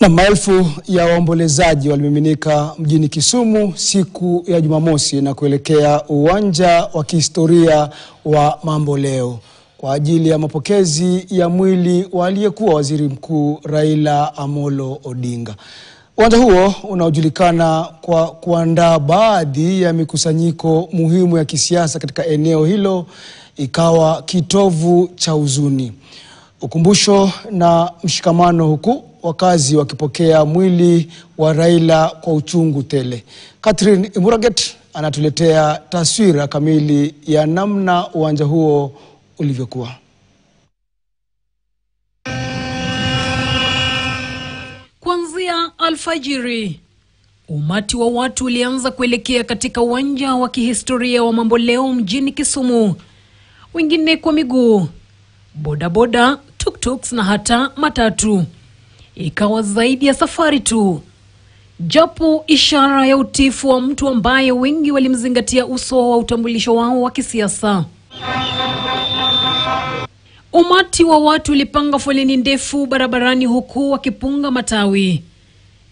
Na maelfu ya waombolezaji walimiminika mjini Kisumu siku ya Jumamosi na kuelekea uwanja wa kihistoria wa Mambo Leo kwa ajili ya mapokezi ya mwili wa aliyekuwa Waziri Mkuu Raila Amolo Odinga. Uwanja huo unaojulikana kwa kuandaa baadhi ya mikusanyiko muhimu ya kisiasa katika eneo hilo ikawa kitovu cha huzuni, ukumbusho na mshikamano, huku wakazi wakipokea mwili wa Raila kwa uchungu tele. Catherine Imuraget anatuletea taswira kamili ya namna uwanja huo ulivyokuwa. Kuanzia alfajiri, umati wa watu ulianza kuelekea katika uwanja wa kihistoria wa Mambo Leo mjini Kisumu. Wengine kwa miguu, bodaboda, tuk-tuks na hata matatu. Ikawa zaidi ya safari tu, japo ishara ya utifu wa mtu ambaye wengi walimzingatia uso wa utambulisho wao wa kisiasa. Umati wa watu ulipanga foleni ndefu barabarani huku wakipunga matawi,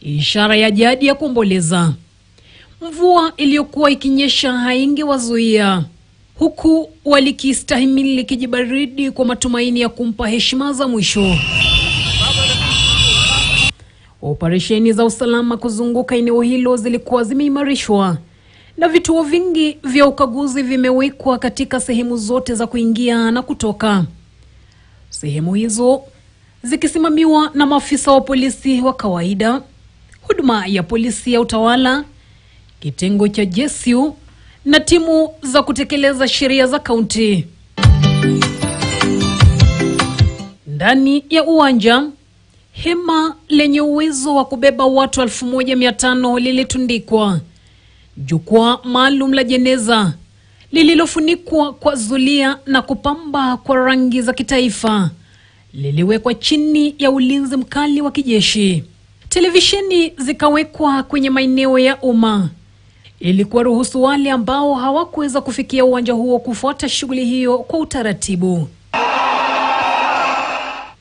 ishara ya jadi ya kuomboleza. Mvua iliyokuwa ikinyesha haingewazuia, huku walikistahimili kijibaridi kwa matumaini ya kumpa heshima za mwisho. Operesheni za usalama kuzunguka eneo hilo zilikuwa zimeimarishwa na vituo vingi vya ukaguzi vimewekwa katika sehemu zote za kuingia na kutoka. Sehemu hizo zikisimamiwa na maafisa wa polisi wa kawaida, huduma ya polisi ya utawala, kitengo cha GSU na timu za kutekeleza sheria za kaunti. Ndani ya uwanja, hema lenye uwezo wa kubeba watu 1500 lilitundikwa. Jukwaa maalum la jeneza lililofunikwa kwa zulia na kupamba kwa rangi za kitaifa liliwekwa chini ya ulinzi mkali wa kijeshi. Televisheni zikawekwa kwenye maeneo ya umma ili kuwaruhusu wale ambao hawakuweza kufikia uwanja huo kufuata shughuli hiyo kwa utaratibu.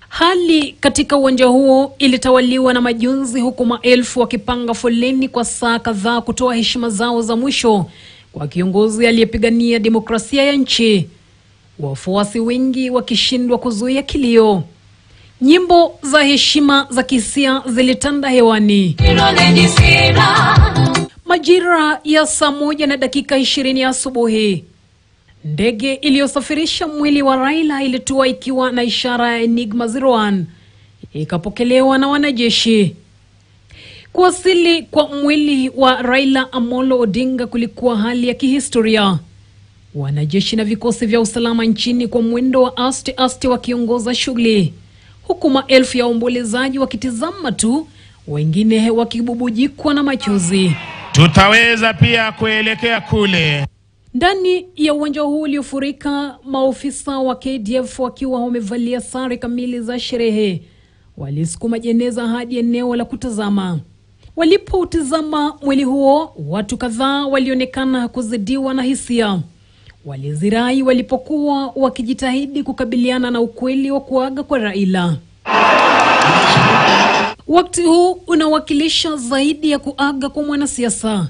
Hali katika uwanja huo ilitawaliwa na majonzi, huku maelfu wakipanga foleni kwa saa kadhaa kutoa heshima zao za mwisho kwa kiongozi aliyepigania demokrasia ya nchi. Wafuasi wengi wakishindwa kuzuia kilio. Nyimbo za heshima za kisia zilitanda hewani. Majira ya saa 1:20 asubuhi, ndege iliyosafirisha mwili wa Raila ilitua ikiwa na ishara ya Enigma 01. Ikapokelewa na wanajeshi. Kuwasili kwa mwili wa Raila Amolo Odinga kulikuwa hali ya kihistoria. Wanajeshi na vikosi vya usalama nchini kwa mwendo wa aste wakiongoza shughuli, huku maelfu ya waombolezaji wakitizama tu, wengine wakibubujikwa na machozi. Tutaweza pia kuelekea kule. Ndani ya uwanja huu uliofurika, maofisa wa KDF wakiwa wamevalia sare kamili za sherehe walisukuma jeneza hadi eneo la kutazama. Walipotazama mwili huo, watu kadhaa walionekana kuzidiwa na hisia. Walizirai walipokuwa wakijitahidi kukabiliana na ukweli wa kuaga kwa Raila. Wakati huu unawakilisha zaidi ya kuaga kwa mwanasiasa.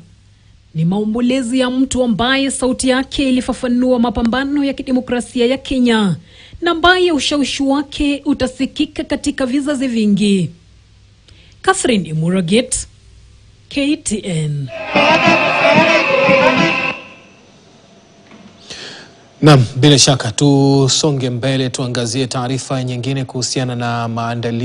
Ni maombolezi ya mtu ambaye sauti yake ilifafanua mapambano ya kidemokrasia ya Kenya na ambaye ushawishi wake utasikika katika vizazi vingi. Catherine Imuraget, KTN. Naam, bila shaka tusonge mbele tuangazie taarifa nyingine kuhusiana na maandalizi